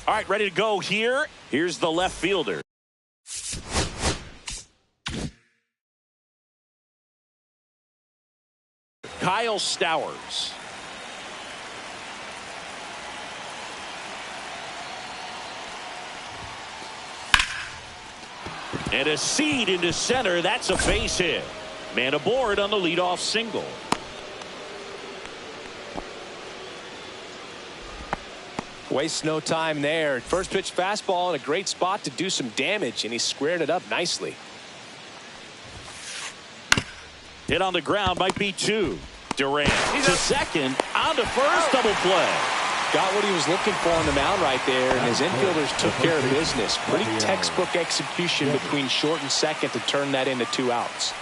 All right, ready to go here. Here's the left fielder. Kyle Stowers. And a seed into center. That's a base hit. Man aboard on the leadoff single. Wastes no time there. First pitch fastball in a great spot to do some damage, and he squared it up nicely. Hit on the ground, might be two. Durant to second, on to first, double play. Got what he was looking for on the mound right there, and his infielders took care of business. Pretty textbook execution between short and second to turn that into 2 outs.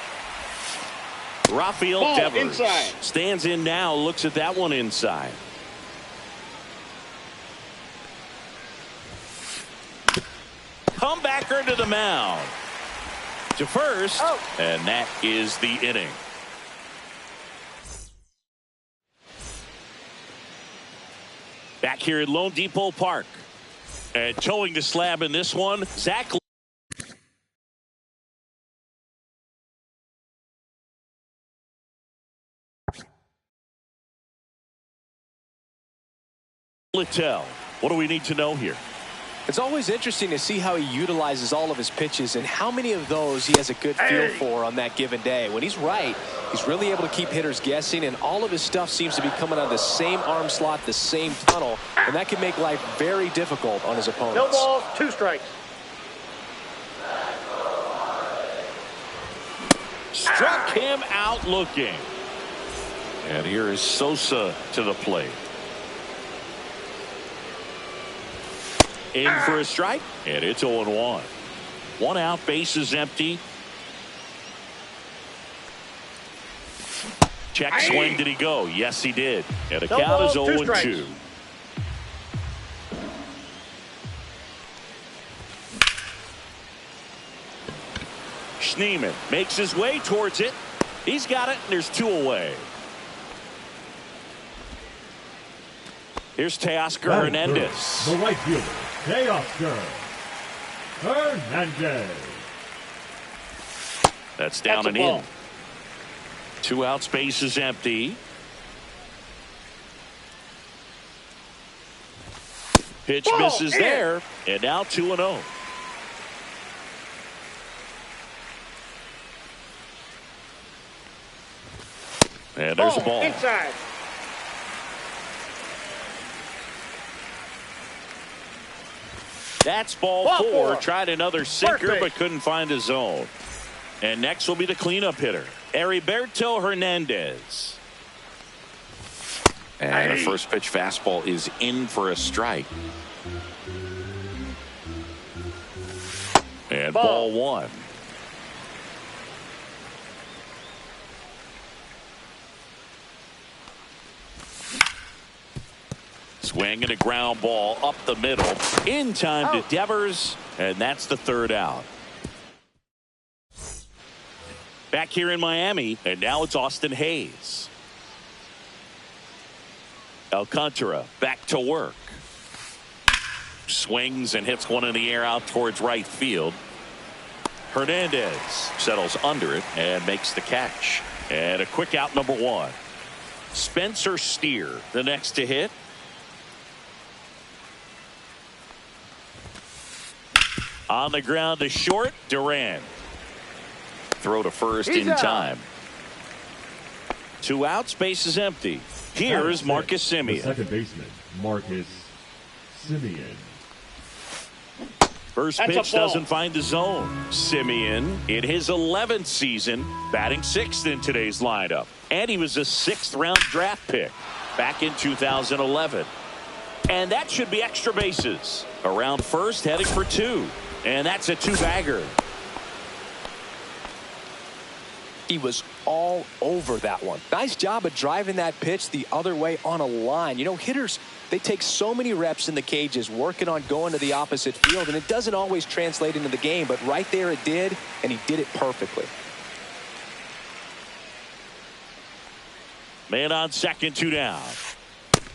Rafael Devers stands in now, looks at that one inside. Comebacker to the mound. To first, and that is the inning. Back here at Lone Depot Park. And towing the slab in this one, Zach Littell. What do we need to know here? It's always interesting to see how he utilizes all of his pitches and how many of those he has a good feel for on that given day. When he's right, he's really able to keep hitters guessing, and all of his stuff seems to be coming out of the same arm slot, the same tunnel, and that can make life very difficult on his opponents. No balls, 2 strikes. Struck him out looking. And here is Sosa to the plate. In for a strike, and it's 0-1. 1 out, bases empty. Check swing, did he go? Yes, he did. And the count is 0-2. Schneemann makes his way towards it. He's got it, and there's 2 away. Here's Teoscar Hernandez. The right fielder, Teoscar Hernandez. That's down and in. 2 outs, base is empty. Pitch misses there, and now 2-0. And there's a ball. Inside. That's ball 4. Tried another sinker, but couldn't find a zone. And next will be the cleanup hitter, Heriberto Hernandez. And a first pitch fastball is in for a strike. And ball 1. Swing and a ground ball up the middle. In time to Devers, and that's the 3rd out. Back here in Miami, and now it's Austin Hayes. Alcantara back to work. Swings and hits one in the air out towards right field. Hernandez settles under it and makes the catch. And a quick out, number 1. Spencer Steer, the next to hit. On the ground to short, Durant. Throw to first in time. 2 outs, base is empty. Here's Marcus Semien. Second baseman, Marcus Semien. First pitch doesn't find the zone. Semien in his 11th season, batting 6th in today's lineup. And he was a 6th-round draft pick back in 2011. And that should be extra bases. Around first, heading for 2. And that's a 2-bagger. He was all over that one. Nice job of driving that pitch the other way on a line. You know, hitters, they take so many reps in the cages working on going to the opposite field, and it doesn't always translate into the game, but right there it did, and he did it perfectly. Man on second, 2 down.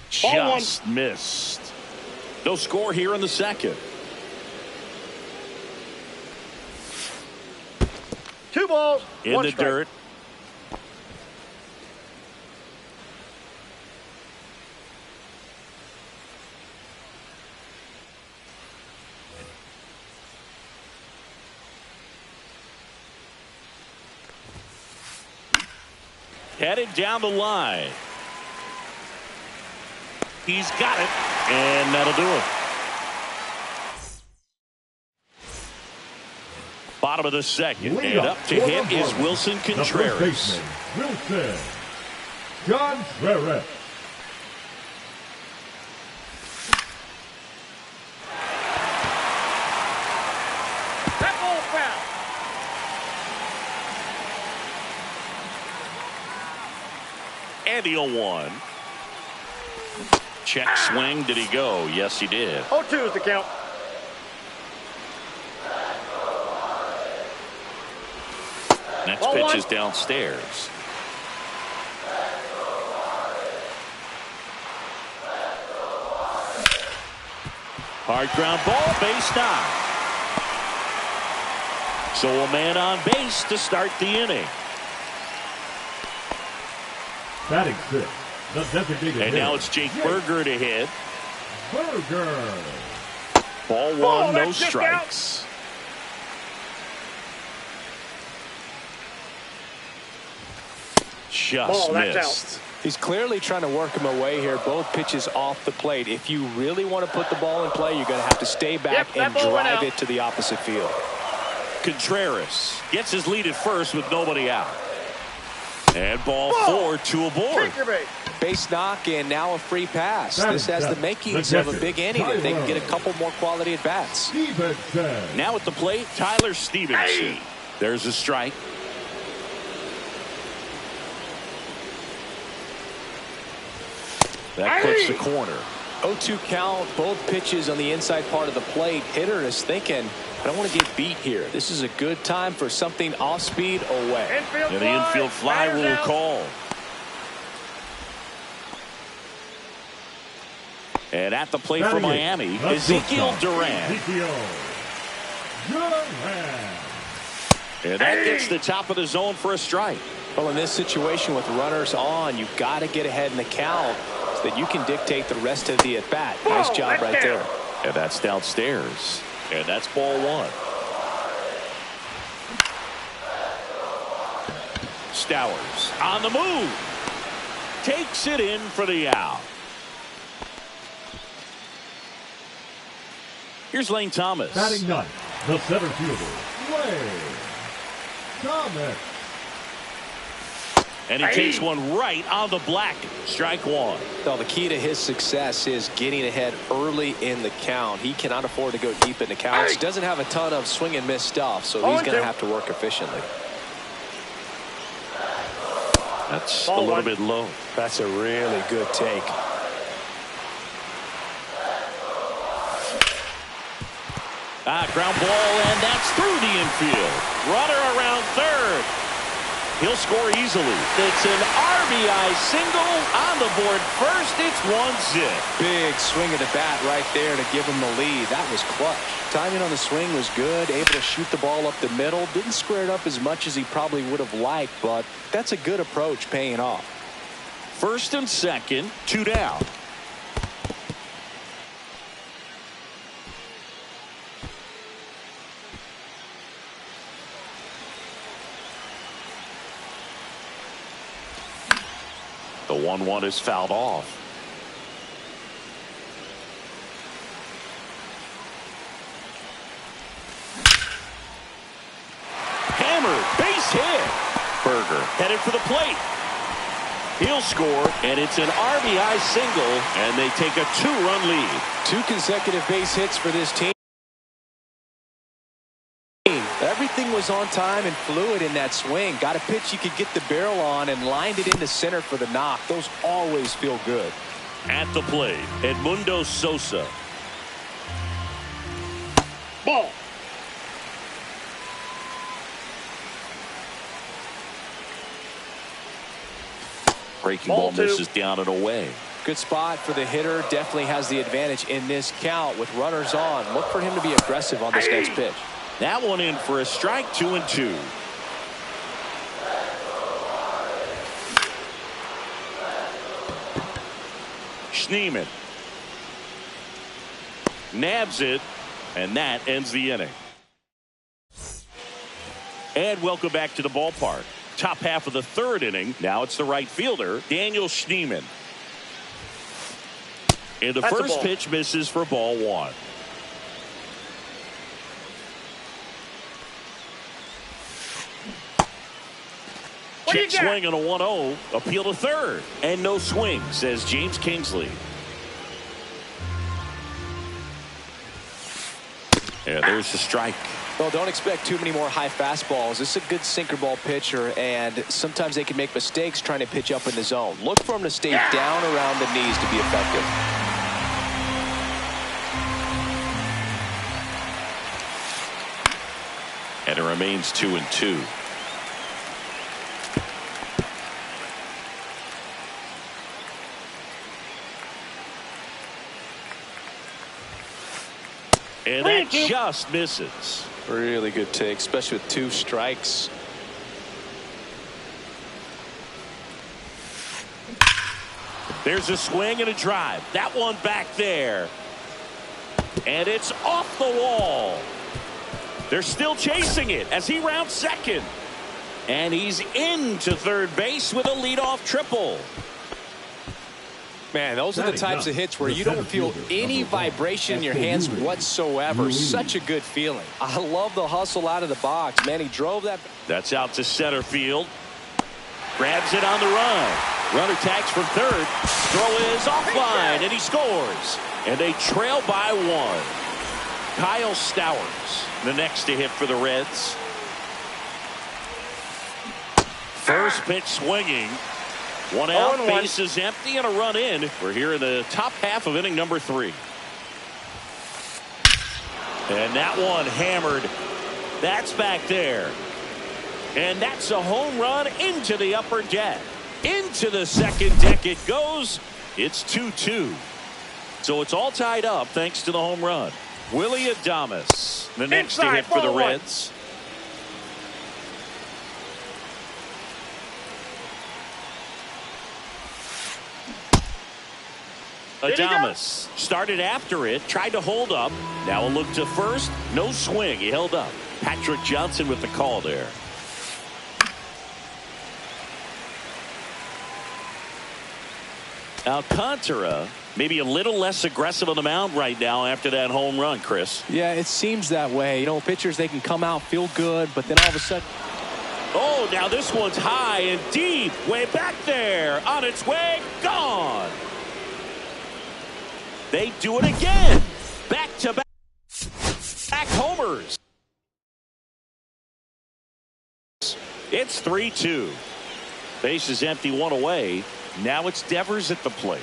Just missed. No score here in the second. 2 balls, In 1 the strike. dirt. Headed down the line. He's got it, and that'll do it. Bottom of the second, and up to hit is Wilson Contreras. The first baseman, Wilson Contreras. That ball foul. And the 0-1. Check swing. Did he go? Yes, he did. 0-2 is the count. Next Ball pitch one. is downstairs. Hard ground ball, base knock. So a man on base to start the inning. Batting 6, the designated And now hitter, it's Jake Berger to hit. Berger. Ball Ball, one, no that's just strikes. Just Ball, that's missed. He's clearly trying to work him away here. Both pitches off the plate. If you really want to put the ball in play, you're going to have to stay back Yep, that and ball went drive out. it to the opposite field. Contreras gets his lead at first with nobody out. And ball 4, 2 aboard. Take your base. Base knock and now a free pass. That This is has the the makings of a catcher, big inning if they can get a couple more quality at bats. Stevenson. Now at the plate, Tyler Stevenson. Hey. There's a strike. That puts the corner. 0-2 count, both pitches on the inside part of the plate. Hitter is thinking, I don't want to get beat here. This is a good time for something off speed away. Infield And the fly. infield fly Batter's rule out. call. And at the plate for Batting eight, Miami, the Ezekiel shortstop, Duran. Ezekiel Duran. And that Hey. gets the top of the zone for a strike. Well, in this situation with runners on, you've got to get ahead in the count so that you can dictate the rest of the at-bat. Nice Ball, job that's right down. there. And that's downstairs. And that's ball 1. Stowers on the move. Takes it in for the out. Here's Lane Thomas. Batting 9, the center fielder, Lane Thomas. And he Hey. takes one right on the black. Strike 1. Well, the key to his success is getting ahead early in the count. He cannot afford to go deep in the counts. Hey. Doesn't have a ton of swing and miss stuff, so he's going to have to work efficiently. That's Ball a little 1. bit low. That's a really good take. Ground ball, and that's through the infield. Runner around third. He'll score easily. It's an RBI single on the board first. It's 1-0. Big swing of the bat right there to give him the lead. That was clutch. Timing on the swing was good. Able to shoot the ball up the middle. Didn't square it up as much as he probably would have liked, but that's a good approach paying off. First and second, 2 down. The 1-1 is fouled off. Hammered, base hit. Berger headed for the plate. He'll score, and it's an RBI single, and they take a 2-run lead. 2 consecutive base hits for this team. Everything was on time and fluid in that swing. Got a pitch you could get the barrel on and lined it into center for the knock. Those always feel good. At the plate, Edmundo Sosa. Ball. Breaking Ball ball 2. misses down and away. Good spot for the hitter. Definitely has the advantage in this count with runners on. Look for him to be aggressive on this next pitch. That one in for a strike, 2-2. Schneemann nabs it, and that ends the inning. And welcome back to the ballpark. Top half of the third inning. Now it's the right fielder, Daniel Schneemann. And the first pitch misses for ball one. Check swing on a 1-0. Appeal to third. And no swing, says James Kingsley. And there's the strike. Well, don't expect too many more high fastballs. This is a good sinker ball pitcher, and sometimes they can make mistakes trying to pitch up in the zone. Look for him to stay down around the knees to be effective. And it remains 2-2. And that just misses. Really good take, especially with 2 strikes. There's a swing and a drive. That one back there. And it's off the wall. They're still chasing it as he rounds second. And he's into third base with a leadoff triple. Man, those are the types of hits where you don't feel any vibration in your hands whatsoever. Such a good feeling. I love the hustle out of the box. Man, he drove that. That's out to center field. Grabs it on the run. Runner tags from third. Throw is offline, and he scores. And they trail by 1. Kyle Stowers, the next to hit for the Reds. First pitch swinging. 1 out, base is empty, and a run in. We're here in the top half of inning number 3. And that one hammered. That's back there. And that's a home run into the upper deck. Into the second deck it goes. It's 2-2. So it's all tied up thanks to the home run. Willie Adames, the next to hit for the Reds. Adames started after it, tried to hold up. Now a look to first. No swing. He held up. Patrick Johnson with the call there. Alcantara maybe a little less aggressive on the mound right now after that home run, Chris. Yeah, it seems that way. You know, pitchers, they can come out, feel good, but then all of a sudden. Oh, now this one's high and deep. Way back there. On its way. Gone. They do it again. Back-to-back homers. It's 3-2. Base is empty, 1 away. Now it's Devers at the plate.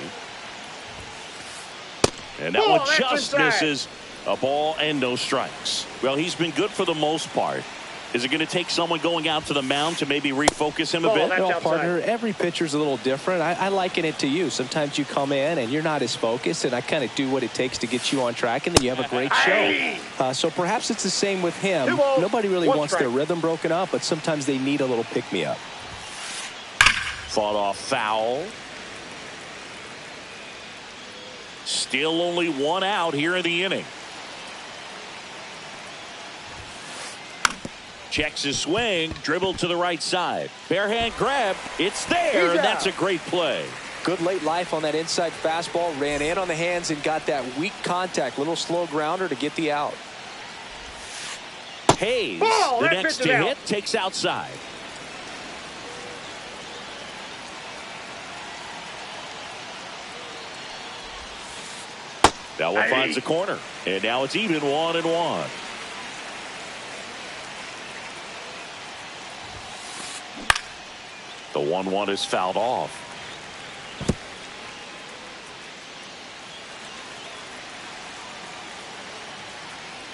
And that one just misses. A ball and no strikes. Well, he's been good for the most part. Is it going to take someone going out to the mound to maybe refocus him a bit? Well, partner, every pitcher's a little different. I liken it to you. Sometimes you come in and you're not as focused, and I kind of do what it takes to get you on track, and then you have a great show. So perhaps it's the same with him. Nobody really wants their rhythm broken up, but sometimes they need a little pick-me-up. Fought off foul. Still only 1 out here in the inning. Checks his swing, dribbled to the right side. Barehand grab, it's there, and that's a great play. Good late life on that inside fastball, ran in on the hands and got that weak contact, little slow grounder to get the out. Hayes, the next to hit, takes outside. That one finds the corner, and now it's even 1-1. The 1-1 is fouled off.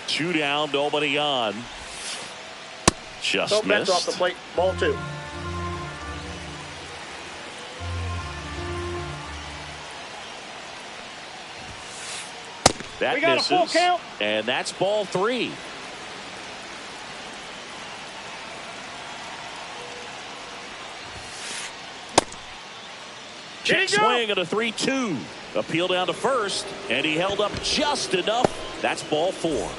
Two down, nobody on. Just missed. Off the plate, ball 2. That We got a full misses. count. And that's ball 3. Check swing at a 3-2. Appeal down to first, and he held up just enough. That's ball 4.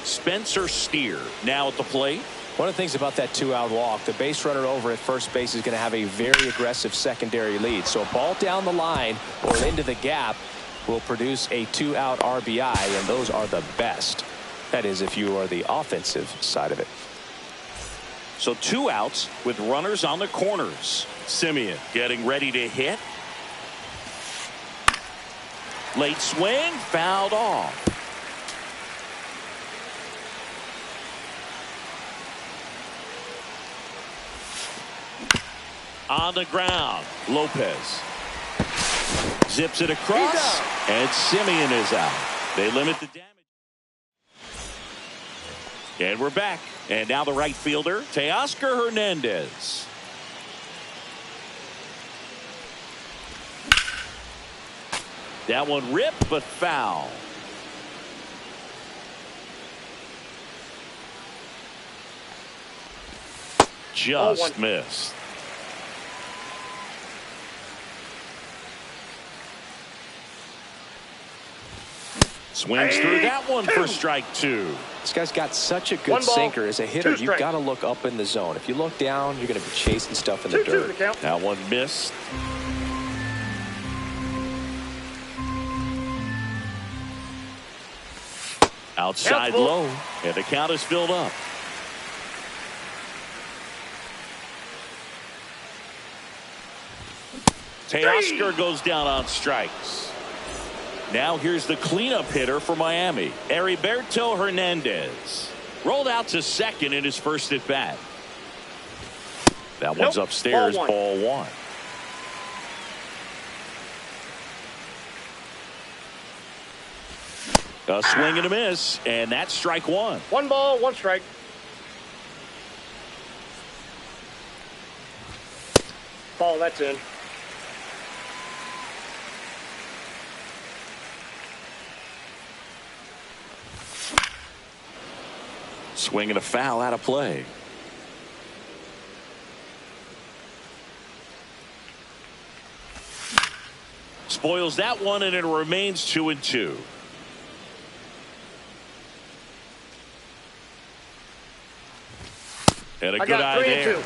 Spencer Steer now at the plate. One of the things about that 2-out walk, the base runner over at first base is going to have a very aggressive secondary lead. So a ball down the line or into the gap will produce a 2-out RBI, and those are the best. That is, if you are the offensive side of it. So 2 outs with runners on the corners. Semien getting ready to hit. Late swing, fouled off. On the ground, Lopez zips it across, and Semien is out. They limit the damage. And we're back. And now the right fielder, Teoscar Hernandez. That one ripped, but foul. Just missed. Swings through that one for strike 2. This guy's got such a good sinker. As a hitter, you've got to look up in the zone. If you look down, you're going to be chasing stuff in the dirt. That one missed. Outside low, and the count is filled up. Teoscar goes down on strikes. Now here's the cleanup hitter for Miami, Heriberto Hernandez. Rolled out to second in his first at bat. That one's upstairs, ball 1. A swing and a miss, and that's strike 1. 1 ball, 1 strike. Ball, that's in. Swing and a foul out of play. Spoils that one, and it remains 2-2. And a good eye there. 3-2.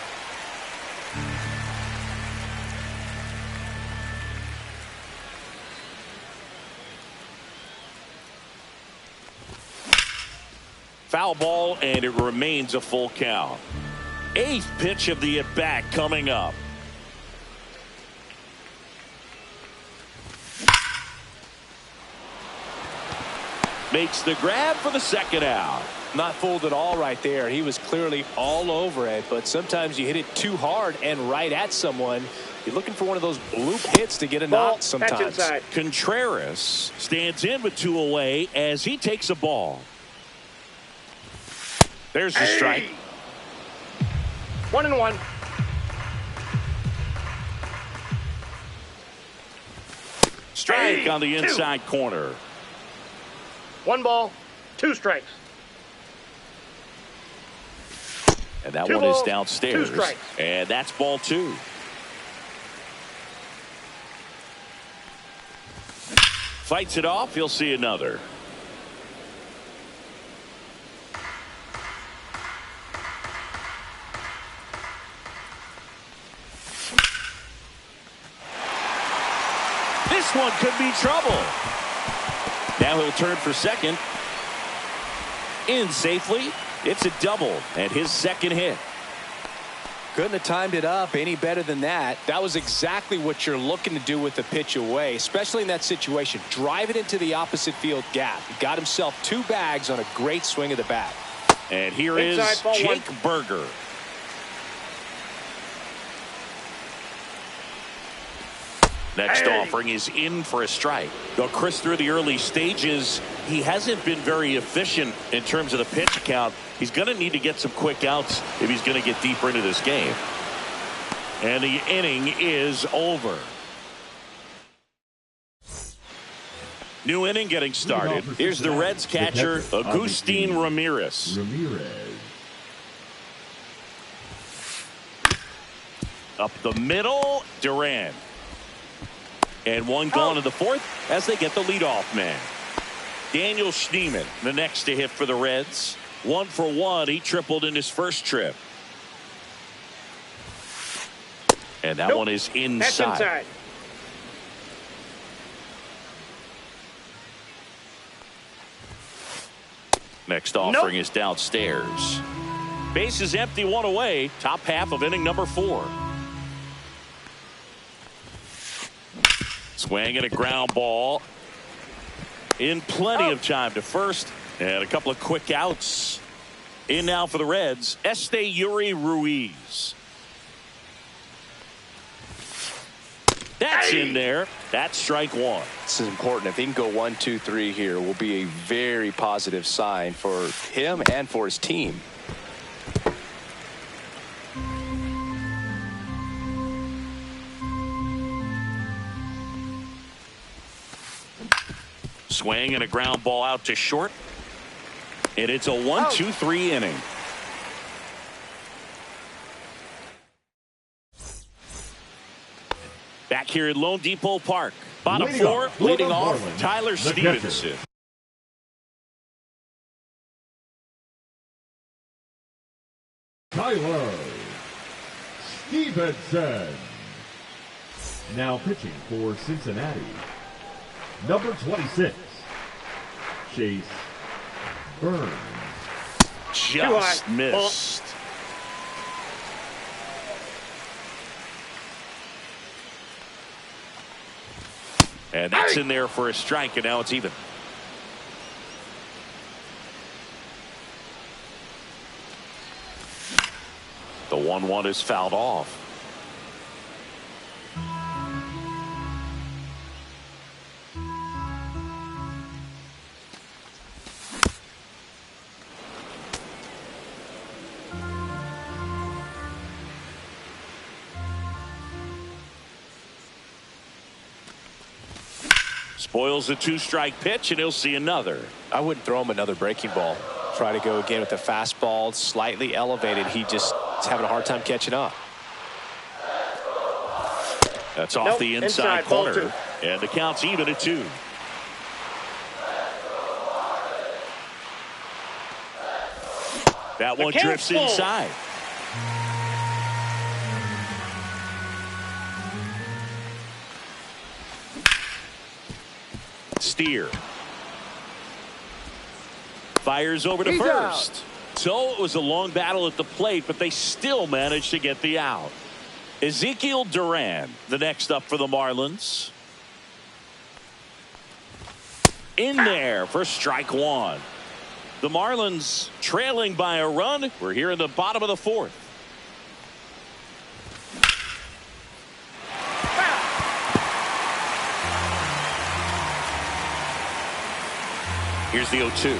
Foul ball, and it remains a full count. 8th pitch of the at-bat coming up. Makes the grab for the second out. Not fooled at all right there. He was clearly all over it, but sometimes you hit it too hard and right at someone. You're looking for one of those bloop hits to get a knock sometimes. Contreras stands in with 2 away as he takes a ball. There's the strike. 1-1. Strike on the inside corner. 1 ball, 2 strikes. And that one is downstairs. 2 strikes. And that's ball 2. Fights it off. He'll see another. This one could be trouble. Now he'll turn for second. In safely. It's a double and his second hit. Couldn't have timed it up any better than that. That was exactly what you're looking to do with the pitch away, especially in that situation. Drive it into the opposite field gap. He got himself 2 bags on a great swing of the bat. And here is Jake Berger. Next offering is in for a strike. Though Chris, through the early stages, he hasn't been very efficient in terms of the pitch count. He's going to need to get some quick outs if he's going to get deeper into this game. And the inning is over. New inning getting started. Here's the Reds catcher, Agustin Ramirez. Up the middle, Duran. And one gone in the fourth as they get the leadoff man. Daniel Schneemann, the next to hit for the Reds. 1 for 1. He tripled in his first trip. And that one is inside. That's inside. Next offering is downstairs. Base is empty, 1 away. Top half of inning number 4. Swing and a ground ball. In plenty of time to first. And a couple of quick outs. In now for the Reds, Yuri Ruiz. That's in there. That's strike 1. This is important. If he can go 1, 2, 3 here, will be a very positive sign for him and for his team. Swing and a ground ball out to short. And it's a 1, 2, 3 inning. Back here at Lone Depot Park. Bottom 4, leading off, Tyler Stevenson. Tyler Stevenson. Now pitching for Cincinnati, number 26, Chase Burns. Just missed. And that's in there for a strike, and now it's even. The 1-1 is fouled off. Spoils a 2-strike pitch, and he'll see another. I wouldn't throw him another breaking ball. Try to go again with the fastball, slightly elevated. He just is having a hard time catching up. That's off the inside corner. And the count's even at 2. That one drifts inside. Steer fires over to first. Out. So it was a long battle at the plate, but they still managed to get the out. Ezekiel Duran, the next up for the Marlins. In there for strike 1. The Marlins trailing by a run. We're here in the bottom of the 4th. Here's the 0-2.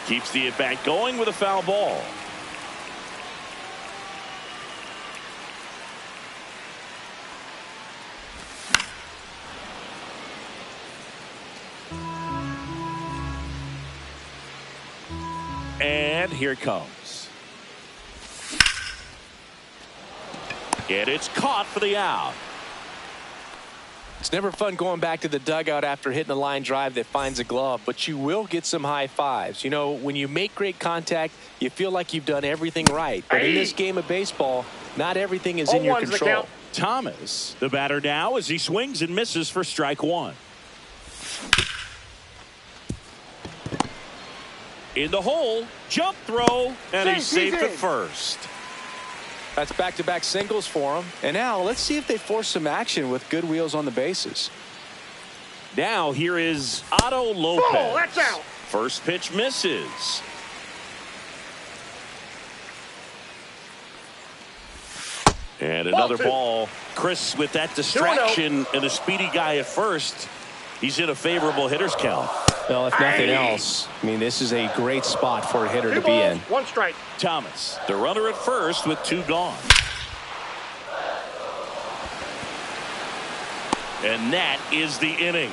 Keeps the at-bat going with a foul ball. And here it comes. And it's caught for the out. It's never fun going back to the dugout after hitting a line drive that finds a glove, but you will get some high fives. You know, when you make great contact, you feel like you've done everything right. But in this game of baseball, not everything is in your control. Thomas, the batter now, as he swings and misses for strike 1. In the hole, jump throw, and he's safe at first. That's back-to-back singles for him. And now let's see if they force some action with good wheels on the bases. Now here is Otto Lopez. Oh, that's out. First pitch misses. And another ball. Chris, with that distraction and a speedy guy at first, he's in a favorable hitter's count. Well, if nothing else, I mean, this is a great spot for a hitter to be in. 1 strike. Thomas, the runner at first with 2 gone. And that is the inning.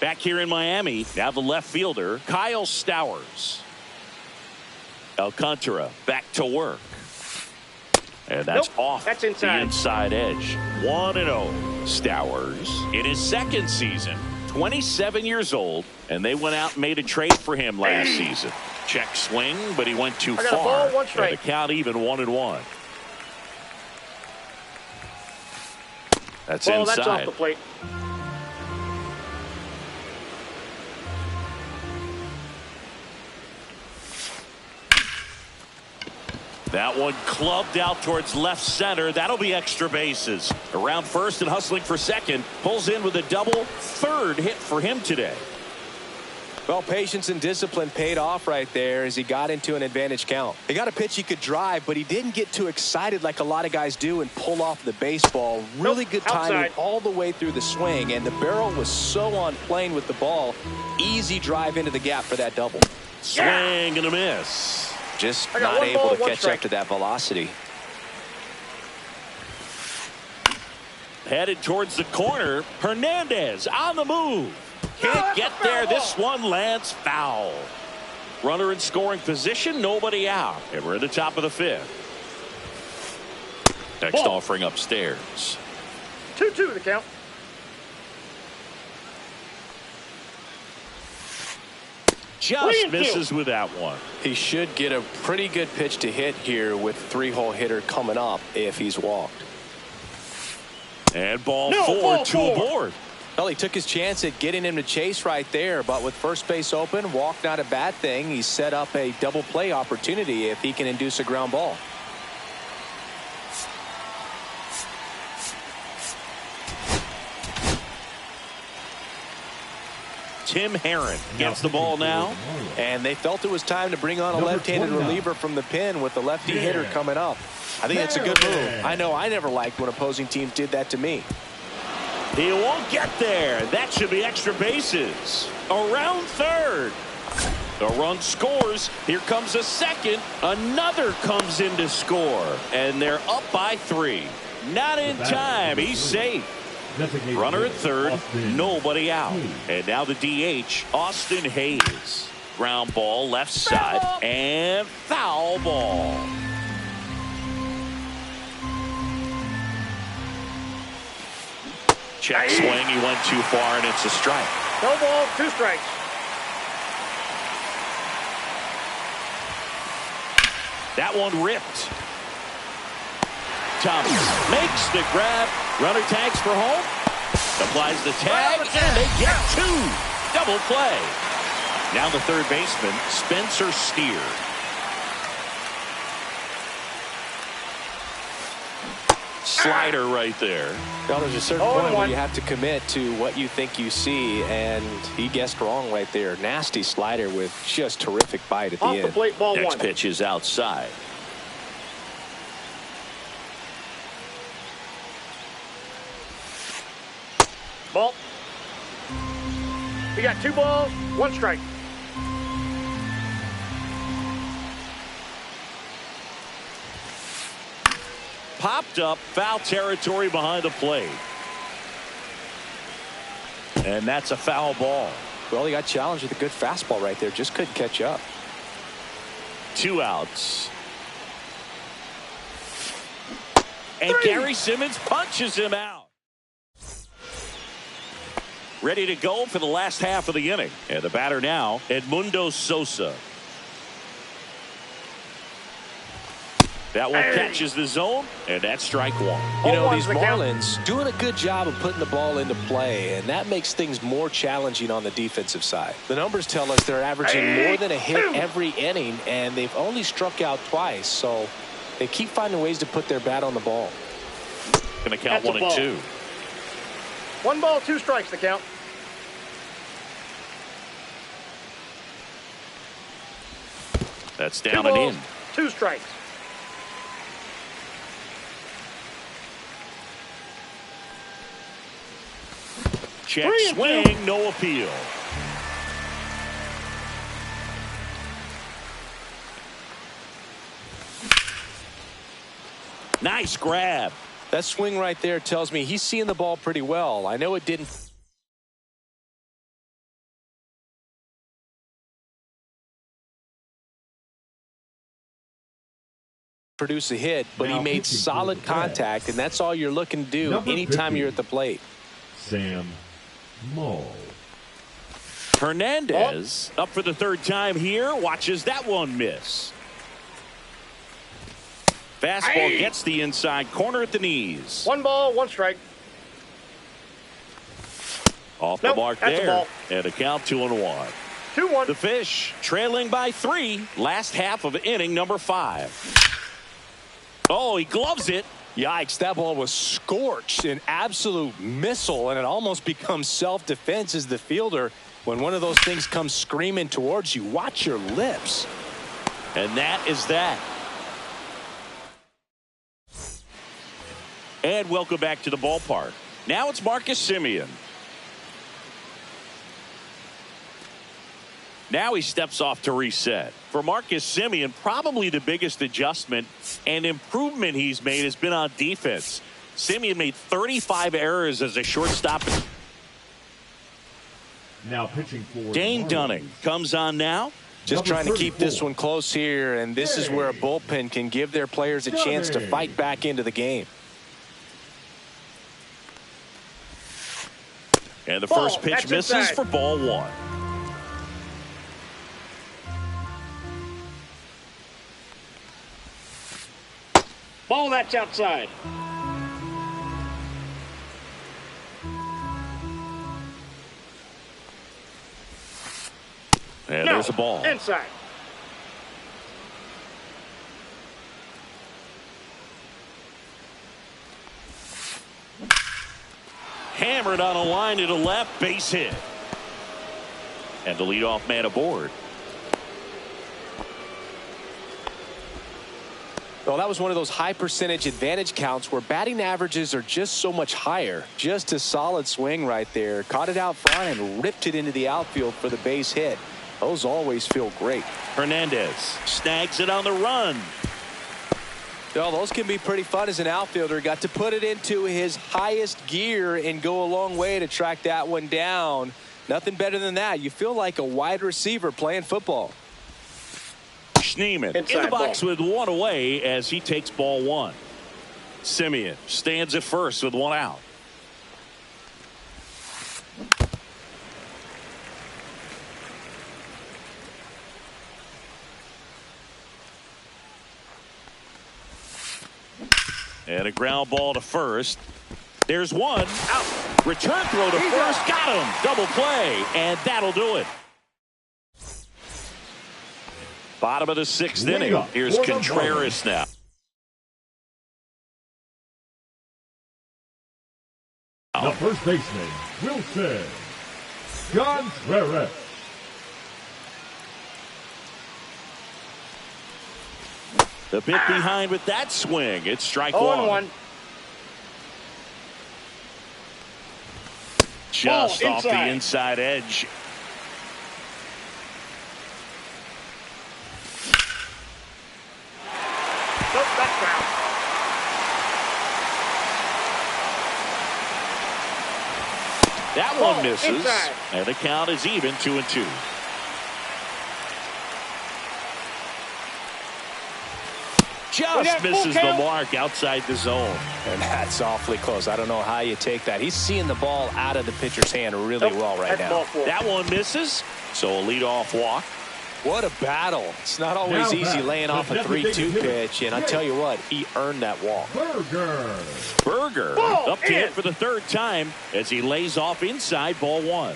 Back here in Miami, now the left fielder, Kyle Stowers. Alcantara back to work. And that's off that's the inside. inside edge. 1-0. Stowers in his second season, 27 years old, and they went out and made a trade for him last season. Check swing, but he went too I got a far. ball, one strike. And the count even 1-1. That's Ball, inside. that's off the plate. That one clubbed out towards left center. That'll be extra bases. Around first and hustling for second. Pulls in with a double. Third hit for him today. Well, patience and discipline paid off right there as he got into an advantage count. He got a pitch he could drive, but he didn't get too excited like a lot of guys do and pull off the baseball. Really good timing outside. all the way through the swing, and the barrel was so on plane with the ball. Easy drive into the gap for that double. Swing and a miss. Just I got not one able ball, to one catch strike. up to that velocity. Headed towards the corner. Hernandez on the move. Can't get there. This one lands foul. Runner in scoring position. Nobody out. And we're at the top of the fifth. Next Ball. offering upstairs. 2-2 the count. Just 3-2. misses with that one. He should get a pretty good pitch to hit here with three-hole hitter coming up if he's walked. And ball No, four ball to four. a board. Well, he took his chance at getting him to chase right there, but with first base open, walk not a bad thing. He set up a double play opportunity if he can induce a ground ball. Tim Herron gets the ball now. And they felt it was time to bring on a Number left-handed 29. reliever from the pen with the lefty hitter coming up. I think that's a good move. I know I never liked when opposing teams did that to me. He won't get there. That should be extra bases. Around third. The run scores. Here comes a second. Another comes in to score. And they're up by 3. Not in time. He's safe. Runner at third. Nobody out. And now the DH, Austin Hayes. Ground ball left side. And foul ball. Check swing. He went too far, and it's a strike. No ball, 2 strikes. That one ripped. Thomas makes the grab. Runner tags for home. Applies the tag, and they get 2. Double play. Now the third baseman, Spencer Steer. Slider right there. Well, there's a certain 0-1. point where you have to commit to what you think you see, and he guessed wrong right there. Nasty slider with just terrific bite at the Off the end. plate, ball Next 1. pitch is outside. Ball. You got 2 balls, 1 strike. Popped up, foul territory behind the plate. And that's a foul ball. Well, he got challenged with a good fastball right there. Just couldn't catch up. 2 outs. And 3. Gary Simmons punches him out. Ready to go for the last half of the inning. And the batter now, Edmundo Sosa. That one catches the zone, and that's strike 1. You know, 0-1 these the count. Marlins doing a good job of putting the ball into play, and that makes things more challenging on the defensive side. The numbers tell us they're averaging more than a hit every inning, and they've only struck out twice, so they keep finding ways to put their bat on the ball. Going to count That's a 1 and ball. 2. 1 ball, 2 strikes the count. That's 2 down and balls, in. 2 strikes. Check 3-2. swing, no appeal. Nice grab. That swing right there tells me he's seeing the ball pretty well. I know it didn't produce a hit, but he made solid contact, and that's all you're looking to do anytime you're at the plate. Sam Moe. Hernandez up for the third time here. Watches that one miss. Fastball gets the inside corner at the knees. 1 ball, 1 strike. Off the mark that's a there. ball. And a count 2-1. 2-1. The Fish trailing by 3. Last half of inning number 5. Oh, he gloves it. Yikes, that ball was scorched, an absolute missile, and it almost becomes self-defense as the fielder. When one of those things comes screaming towards you, watch your lips. And that is that. And welcome back to the ballpark. Now it's Marcus Semien. Now he steps off to reset. For Marcus Semien, probably the biggest adjustment and improvement he's made has been on defense. Semien made 35 errors as a shortstop. Now pitching for Dane Dunning comes on now. Just trying to keep this one close here, and this is where a bullpen can give their players a chance to fight back into the game. And the first pitch misses for ball 1. Ball, that's outside. And there's a ball. Inside. Hammered on a line to the left, base hit. And the leadoff man aboard. Well, that was one of those high percentage advantage counts where batting averages are just so much higher. Just a solid swing right there. Caught it out front and ripped it into the outfield for the base hit. Those always feel great. Hernandez snags it on the run. Well, those can be pretty fun as an outfielder. Got to put it into his highest gear and go a long way to track that one down. Nothing better than that. You feel like a wide receiver playing football. Schneemann in the box with one away as he takes ball 1. Semien stands at first with 1 out. And a ground ball to first. There's 1 out. Return throw to first. Got him. Double play. And that'll do it. Bottom of the 6th inning. Here's Contreras now. The first baseman, Wilson Contreras. The bit behind with that swing. It's strike 1. Just off the inside edge. That one misses, and the count is even 2-2. Just misses the mark outside the zone. And that's awfully close. I don't know how you take that. He's seeing the ball out of the pitcher's hand really well right now. That one misses, so a leadoff walk. What a battle. It's not always easy laying off a 3-2 pitch, and I tell you what, he earned that walk. Berger up to hit for the 3rd time as he lays off inside ball 1.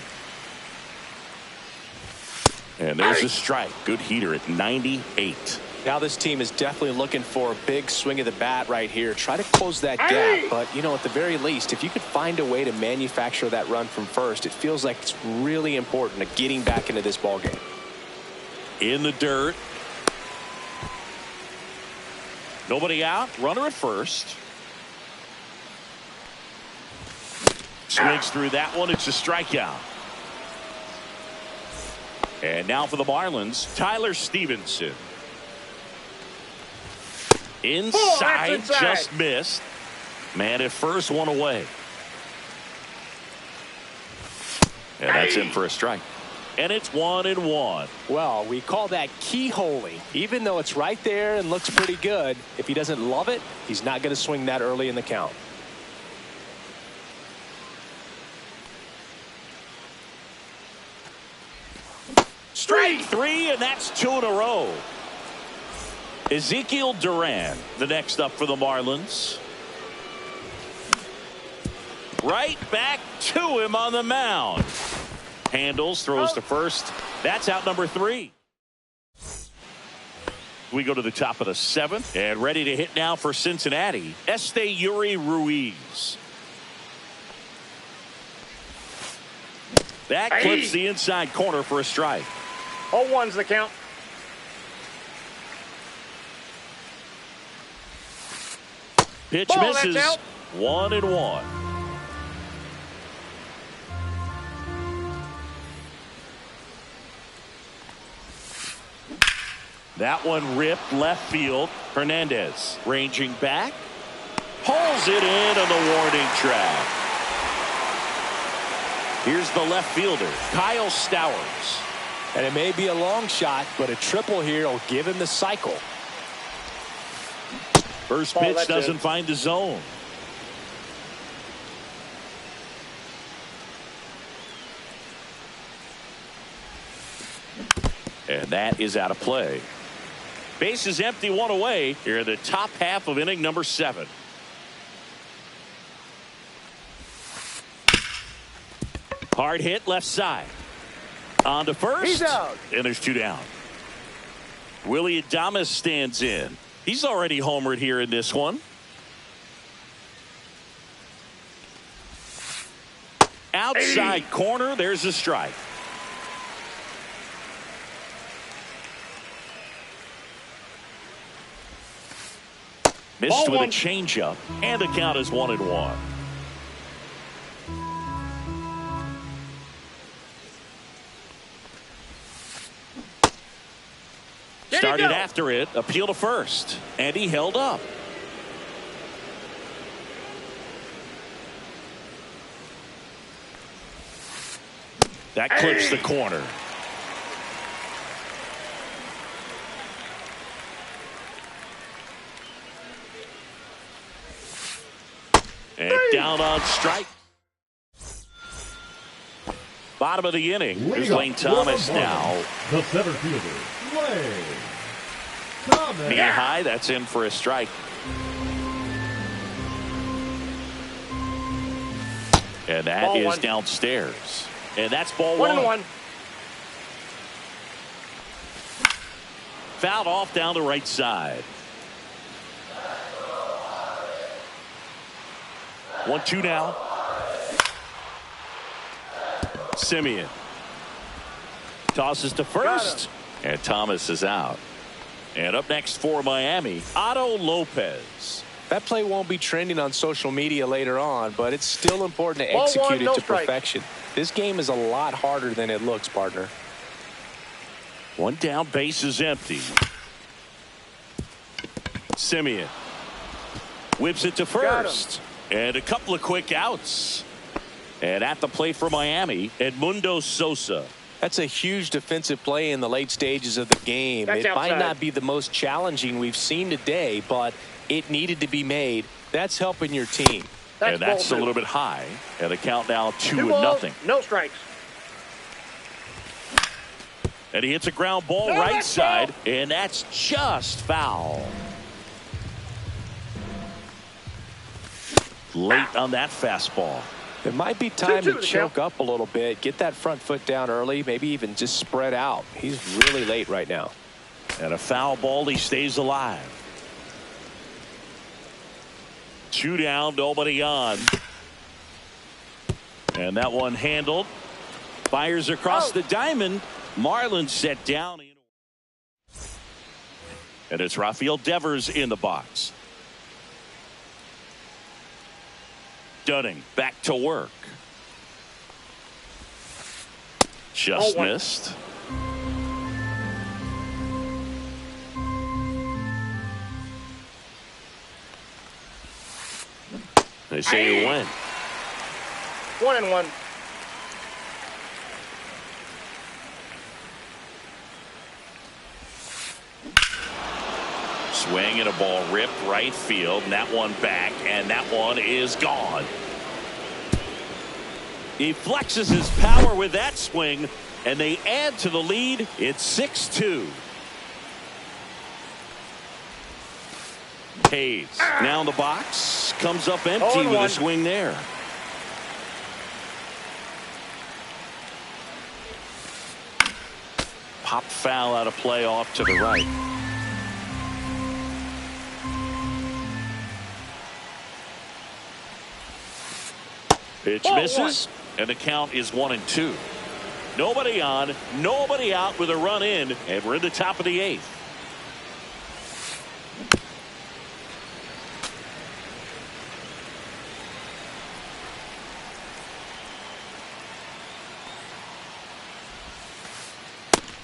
And there's a strike. Good heater at 98. Now this team is definitely looking for a big swing of the bat right here. Try to close that gap, but, you know, at the very least, if you could find a way to manufacture that run from first, it feels like it's really important to getting back into this ballgame. In the dirt. Nobody out. Runner at first. Swings through that one. It's a strikeout. And now for the Marlins, Tyler Stevenson. Inside, just missed. Man at first, one away. And that's in for a strike. And it's 1-1. Well, we call that keyholing. Even though it's right there and looks pretty good, if he doesn't love it, he's not going to swing that early in the count. Strike three, and that's 2 in a row. Ezekiel Duran, the next up for the Marlins. Right back to him on the mound. Handles, throws to first. That's out number 3. We go to the top of the 7th, and ready to hit now for Cincinnati, Esteury Ruiz. That clips the inside corner for a strike. 0-1's the count. Pitch Ball, misses. that's out. 1-1. That one ripped left field. Hernandez ranging back. Pulls it in on the warning track. Here's the left fielder, Kyle Stowers. And it may be a long shot, but a triple here will give him the cycle. First Ball, pitch doesn't it. find the zone. And that is out of play. Base is empty, 1 away. Here in the top half of inning number 7. Hard hit left side. On to first. He's out. And there's 2 down. Willie Adames stands in. He's already homered here in this one. Outside corner. There's a strike. Missed with a changeup, and the count is 1-1. Started after it, appeal to first, and he held up. That clips the corner. And down on strike. Bottom of the inning. Here's Lane Thomas now. The center fielder, Lane Thomas. Being high, that's in for a strike. And that Ball is 1. downstairs. And that's ball 1-1. Fouled off down the right side. 1-2 now. Simeon tosses to first, and Thomas is out. And up next for Miami, Otto Lopez. That play won't be trending on social media later on, but it's still important to Ball execute 1, it no to strike. perfection. This game is a lot harder than it looks, partner. 1 down, base is empty. Simeon whips it to first. And a couple of quick outs. And at the plate for Miami, Edmundo Sosa. That's a huge defensive play in the late stages of the game. That's it might outside. not be the most challenging we've seen today, but it needed to be made. That's helping your team. And that's a ball 2. little bit high. And the count now 2 balls, 2-0. no strikes. And he hits a ground ball No, right that's side. foul. And that's just foul. Late on that fastball. It might be time 2-2 to the choke count. up a little bit, get that front foot down early, maybe even just spread out. He's really late right now. And a foul ball, he stays alive. 2 down, nobody on. And that one handled. Fires across the diamond. Marlins set down. And it's Rafael Devers in the box. Dunning back to work. Just 0-1. missed. say you win. 1-1. Swing and a ball ripped right field, and that one back, and that one is gone. He flexes his power with that swing, and they add to the lead. It's 6-2. Hayes now in the box, comes up empty with a swing there. Pop foul out of play off to the right. Pitch misses, and the count is 1-2. Nobody on, nobody out with a run in, and we're in the top of the 8th.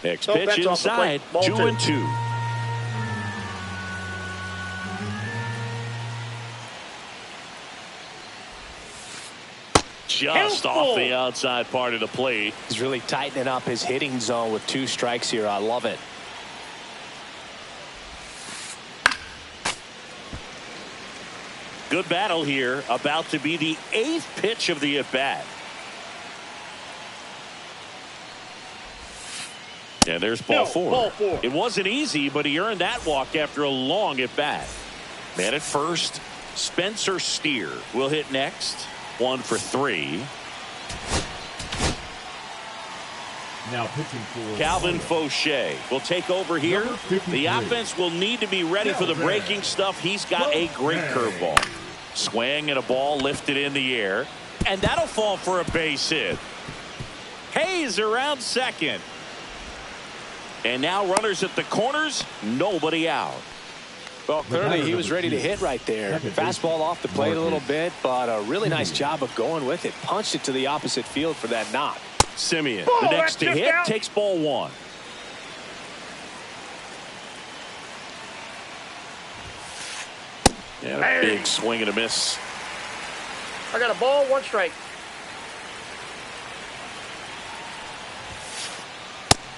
Next pitch inside, 2-2. Just off the outside part of the plate. He's really tightening up his hitting zone with 2 strikes here. I love it. Good battle here. About to be the 8th pitch of the at-bat. And there's ball 4. It wasn't easy, but he earned that walk after a long at-bat. Man at first, Spencer Steer will hit next. 1 for 3. Now pitching for Calvin Fauché will take over here. The offense will need to be ready for the breaking stuff. He's got a great curveball. Swing and a ball lifted in the air. And that'll fall for a base hit. Hayes around second. And now runners at the corners. Nobody out. Well, clearly he was ready to hit right there. Fastball off the plate a little bit, but a really nice job of going with it. Punched it to the opposite field for that knock. Simeon, the next to hit, takes ball 1. And a big swing and a miss. I got a ball, 1 strike.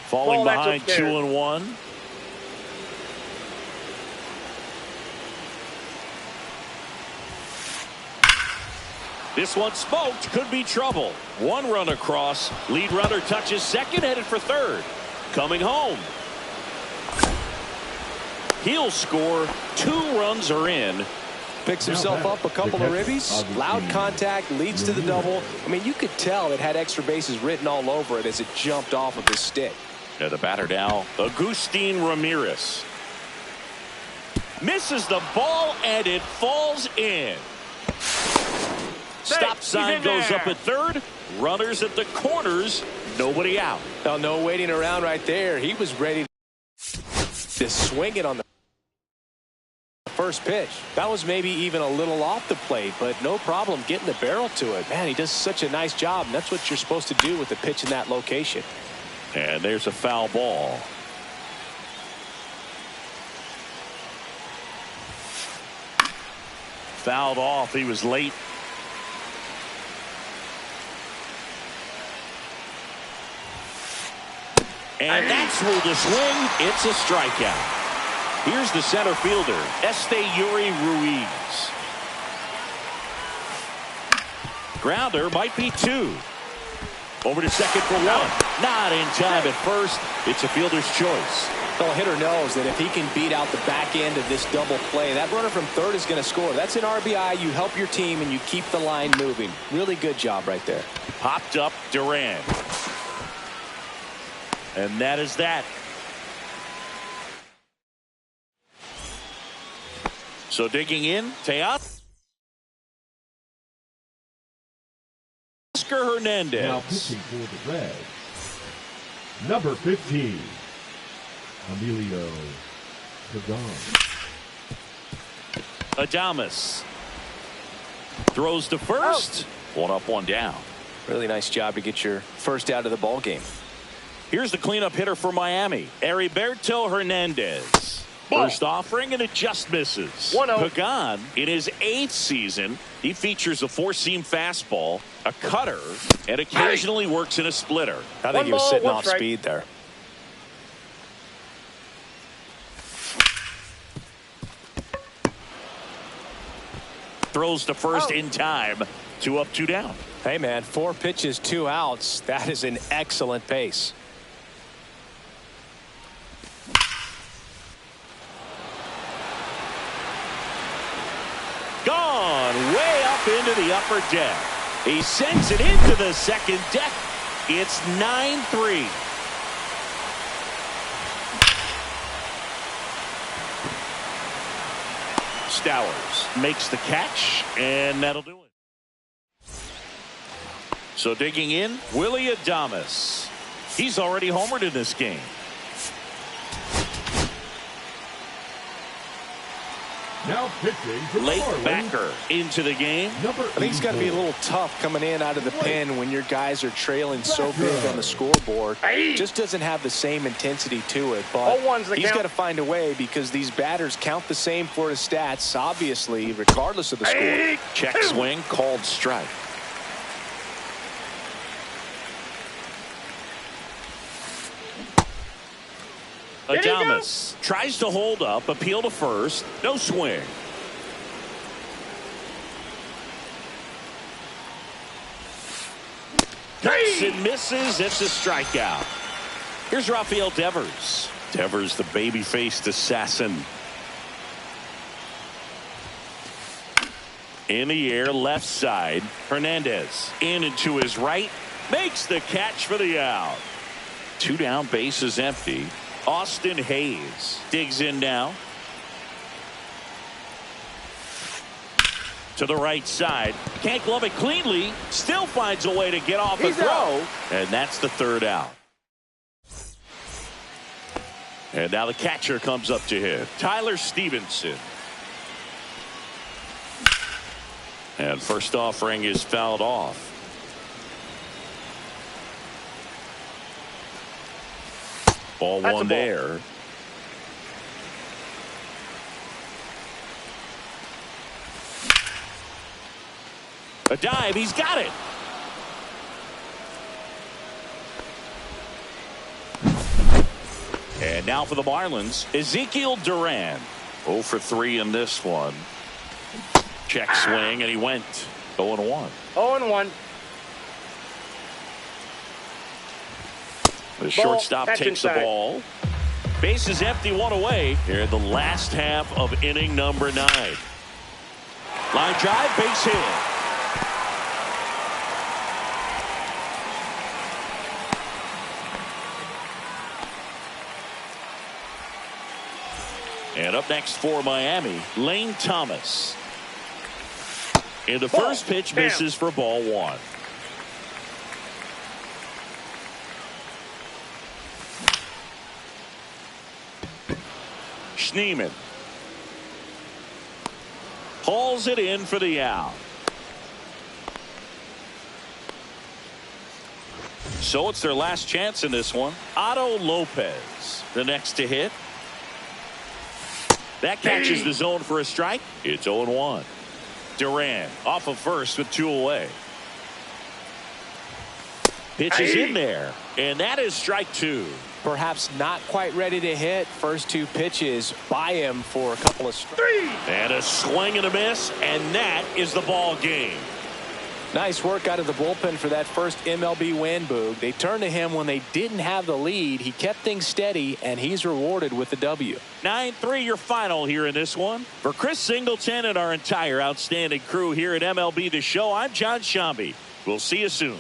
Falling behind 2-1. This one smoked, could be trouble. 1 run across. Lead runner touches second, headed for third. Coming home. He'll score. 2 runs are in. Picks himself up a couple of ribbies. Loud contact, leads to the double. I mean, you could tell it had extra bases written all over it as it jumped off of his stick. Now the batter now, Agustin Ramirez. Misses the ball, and it falls in. Stop sign goes up at third. Runners at the corners. Nobody out. Oh, no waiting around right there. He was ready to swing it on the first pitch. That was maybe even a little off the plate, but no problem getting the barrel to it. Man, he does such a nice job, and that's what you're supposed to do with the pitch in that location. And there's a foul ball. Fouled off. He was late. And that's ruled a swing. It's a strikeout. Here's the center fielder, Esteury Ruiz. Grounder might be 2. Over to second for 1. Not in time at first. It's a fielder's choice. Well, a hitter knows that if he can beat out the back end of this double play, that runner from third is going to score. That's an RBI. You help your team and you keep the line moving. Really good job right there. Popped up Duran. And that is that. So digging in, Teoscar Hernandez. Now pitching for the Reds, number 15, Emilio Pagan. Adames throws to first. 1 up, 1 down. Really nice job to get your first out of the ball game. Here's the cleanup hitter for Miami, Heriberto Hernandez. First offering, and it just misses. 1-0. Pagan, in his 8th season, he features a four-seam fastball, a cutter, and occasionally works in a splitter. I think he was sitting off strike. speed there. Throws to first in time. 2 up, 2 down. Hey, man, 4 pitches, 2 outs. That is an excellent pace. Gone way up into the upper deck. He sends it into the second deck. It's 9-3. Stowers makes the catch, and that'll do it. So digging in, Willie Adames. He's already homered in this game. Now pitching from the Late Marlins, backer into the game. number I think it's got to be a 84. little tough coming in out of the pen when your guys are trailing so big on the scoreboard. Just doesn't have the same intensity to it, but 0-1's the he's count. got to find a way because these batters count the same for his stats, obviously, regardless of the score. Check swing, called strike. Adames tries to hold up, appeal to first, no swing. Cuts and misses. It's a strikeout. Here's Rafael Devers. Devers, the baby-faced assassin. In the air, left side. Hernandez in and to his right. Makes the catch for the out. 2 down, base is empty. Austin Hayes digs in now. To the right side. Can't glove it cleanly. Still finds a way to get off a throw. And that's the 3rd out. And now the catcher comes up to hit. Tyler Stevenson. And first offering is fouled off. Ball That's one a ball. there. A dive. He's got it. And now for the Marlins, Ezekiel Duran. 0 for 3 in this one. Check swing, and he went 0-1. 0-1. The shortstop catch takes the inside. ball. Base is empty, 1 away. Here in the last half of inning number 9. Line drive, base hit. And up next for Miami, Lane Thomas. And the first pitch misses for ball 1. Schneemann hauls it in for the out. So it's their last chance in this one. Otto Lopez, the next to hit. That catches the zone for a strike. It's 0-1. Duran off of first with 2 away. Pitches in there, and that is strike 2. Perhaps not quite ready to hit. First 2 pitches by him for a couple of strikes. And a swing and a miss, and that is the ball game. Nice work out of the bullpen for that first MLB win, Boog. They turned to him when they didn't have the lead. He kept things steady, and he's rewarded with the W. 9-3 your final here in this one. For Chris Singleton and our entire outstanding crew here at MLB The Show, I'm John Shambi. We'll see you soon.